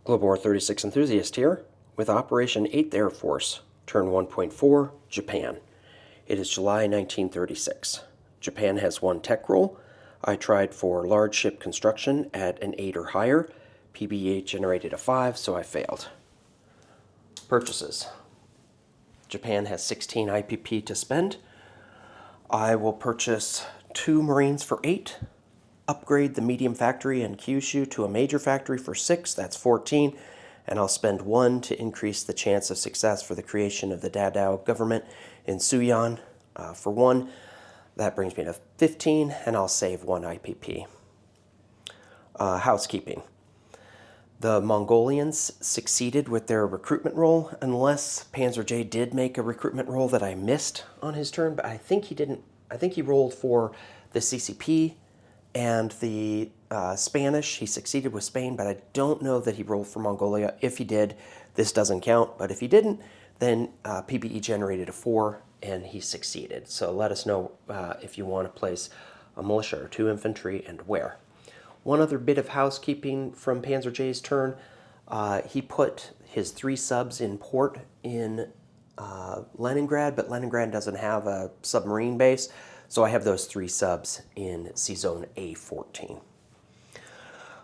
Global War 36 enthusiast here with Operation 8th Air Force, Turn 1.4, Japan. It is July 1936. Japan has one tech roll. I tried for large ship construction at an 8 or higher. PBE generated a 5, so I failed. Purchases. Japan has 16 IPP to spend. I will purchase 2 Marines for 8. Upgrade the medium factory in Kyushu to a major factory for 6, that's 14, and I'll spend 1 to increase the chance of success for the creation of the Dadao government in Suyan for 1. That brings me to 15, and I'll save 1 IPP. Housekeeping. The Mongolians succeeded with their recruitment roll, unless Panzer J did make a recruitment roll that I missed on his turn, but I think he didn't. I think he rolled for the CCP and the Spanish. He succeeded with Spain, but I don't know that he rolled for Mongolia. If he did, this doesn't count, but if he didn't, then PBE generated a 4 and he succeeded. So let us know if you want to place a militia or 2 infantry and where. One other bit of housekeeping from Panzer J's turn. He put his 3 subs in port in Leningrad, but Leningrad doesn't have a submarine base, so I have those 3 subs in C-Zone A14.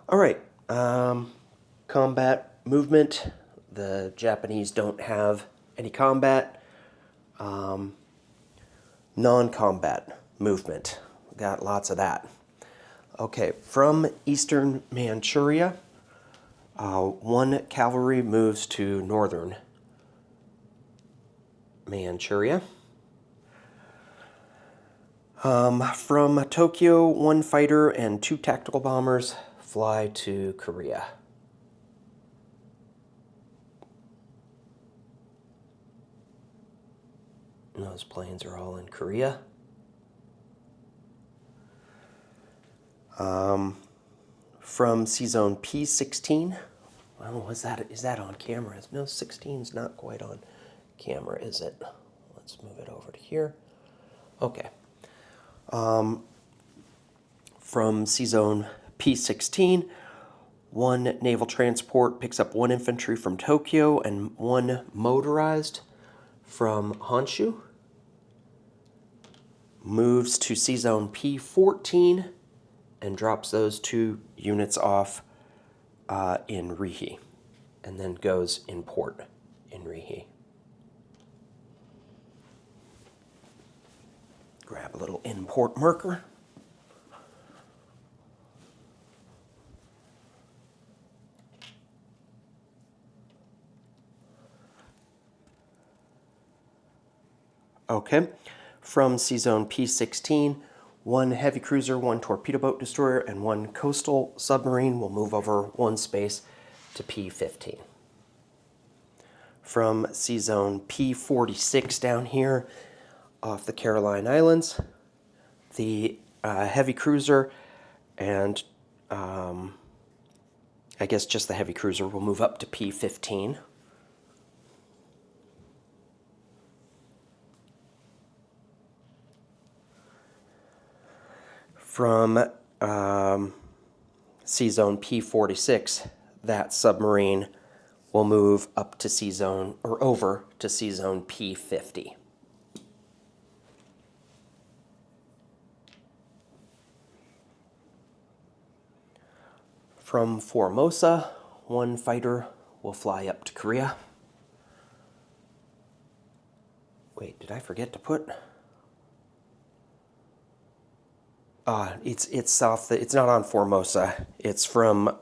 All right, combat movement. The Japanese don't have any combat. Non-combat movement. Got lots of that. Okay, from eastern Manchuria, 1 cavalry moves to northern Manchuria. From Tokyo, 1 fighter and 2 tactical bombers fly to Korea. And those planes are all in Korea. From C-Zone P16, well, is that on camera? No, 16's not quite on camera, is it? Let's move it over to here. Okay. From C-Zone P16, 1 naval transport picks up 1 infantry from Tokyo and 1 motorized from Honshu. Moves to C-Zone P14 and drops those 2 units off in Rihi, and then goes in port in Rihi. Grab a little in-port marker. Okay, from C-Zone P16, 1 heavy cruiser, 1 torpedo boat destroyer, and 1 coastal submarine will move over 1 space to P15. From C-Zone P46 down here, off the Caroline Islands, the heavy cruiser and I guess just the heavy cruiser will move up to P15. From C-Zone P46, that submarine will move up to C-Zone, or over to C-Zone P50. From Formosa, 1 fighter will fly up to Korea. Wait, did I forget to put? It's south. It's not on Formosa. It's from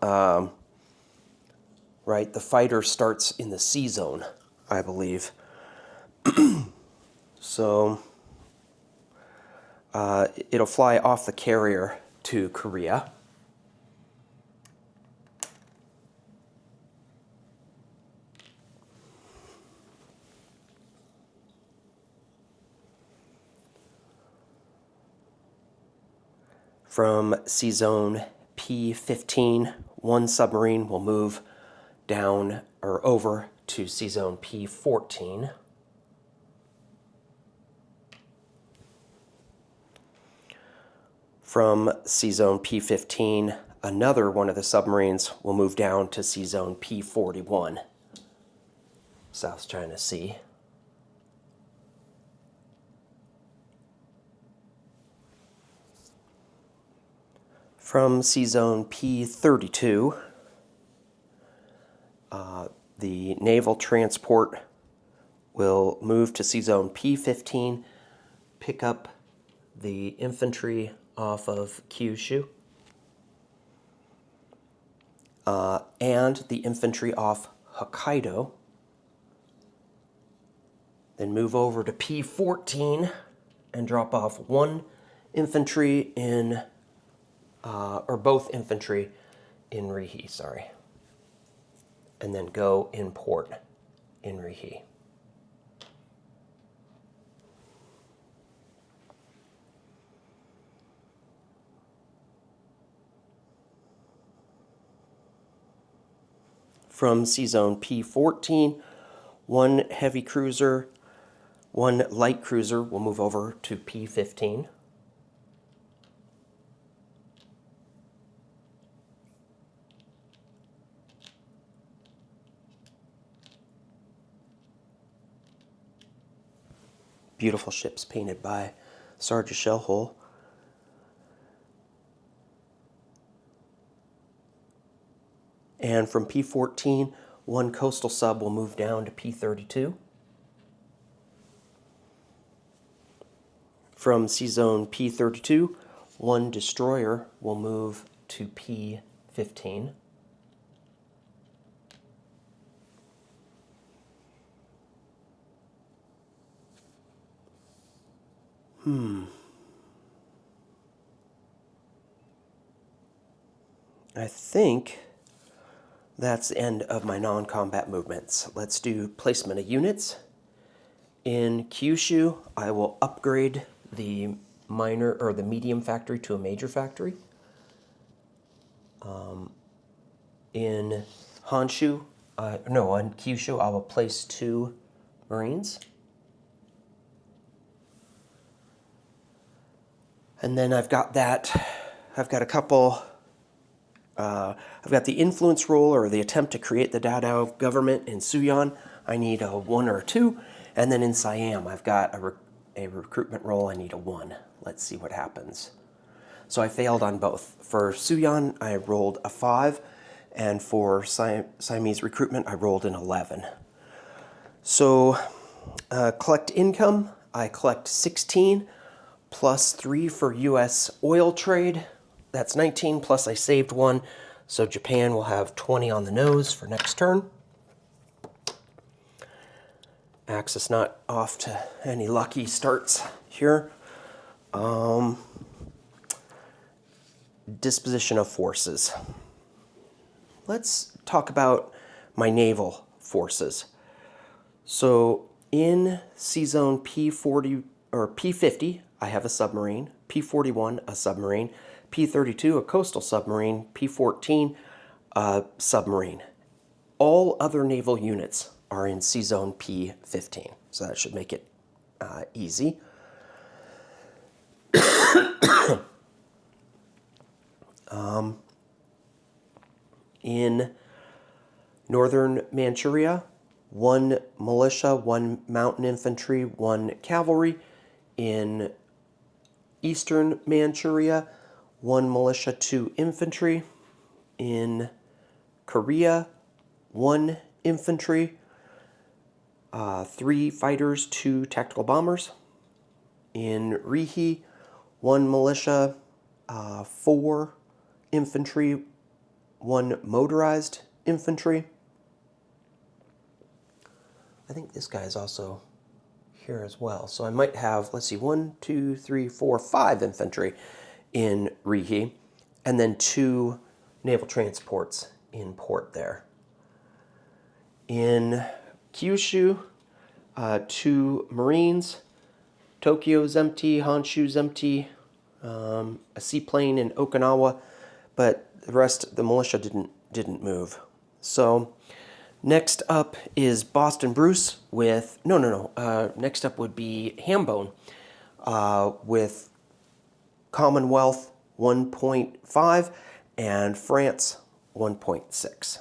right. The fighter starts in the C zone, I believe. So it'll fly off the carrier to Korea. From C-Zone P15, 1 submarine will move down or over to C-Zone P14. From C-Zone P15, another one of the submarines will move down to Sea Zone P41, South China Sea. From Sea Zone P32, the naval transport will move to Sea Zone P15, pick up the infantry off of Kyushu, and the infantry off Hokkaido. Then move over to P14 and drop off one infantry in, or both infantry in Rihe, sorry. And then go in port in Rihe. From Sea Zone P14, one heavy cruiser, one light cruiser will move over to P15. Beautiful ships painted by Sarge Shellhole. And from P14, one coastal sub will move down to P32. From Sea Zone P32, one destroyer will move to P15. I think that's the end of my non-combat movements. Let's do placement of units. In Kyushu, I will upgrade the minor or the medium factory to a major factory. In Honshu, on Kyushu, I will place 2 Marines. And then I've got a couple. I've got the influence role or the attempt to create the Dadao government in Suyon. I need a 1 or a 2. And then in Siam, I've got a recruitment role. I need a 1. Let's see what happens. So I failed on both. For Suyon, I rolled a 5. And for Siamese recruitment, I rolled an 11. So collect income, I collect 16 plus 3 for U.S. oil trade. That's 19, plus I saved 1, so Japan will have 20 on the nose for next turn. Axis not off to any lucky starts here. Disposition of forces. Let's talk about my naval forces. So in Sea Zone P40 or P50, I have a submarine. P41, a submarine. P32, a coastal submarine. P14, a submarine. All other naval units are in Sea Zone P15, so that should make it easy. In northern Manchuria, 1 militia, 1 mountain infantry, 1 cavalry. In eastern Manchuria, 1 militia, 2 infantry. In Korea, 1 infantry, 3 fighters, 2 tactical bombers. In Rihe, 1 militia, 4 infantry, 1 motorized infantry. I think this guy is also here as well. So I might have, let's see, 1, 2, 3, 4, 5 infantry in Rihe, and then 2 naval transports in port there. In Kyushu, 2 Marines, Tokyo's empty, Honshu's empty, a seaplane in Okinawa, but the rest, the militia didn't move. So next up is Boston Bruce with, next up would be Hambone with Commonwealth 1.5 and France 1.6.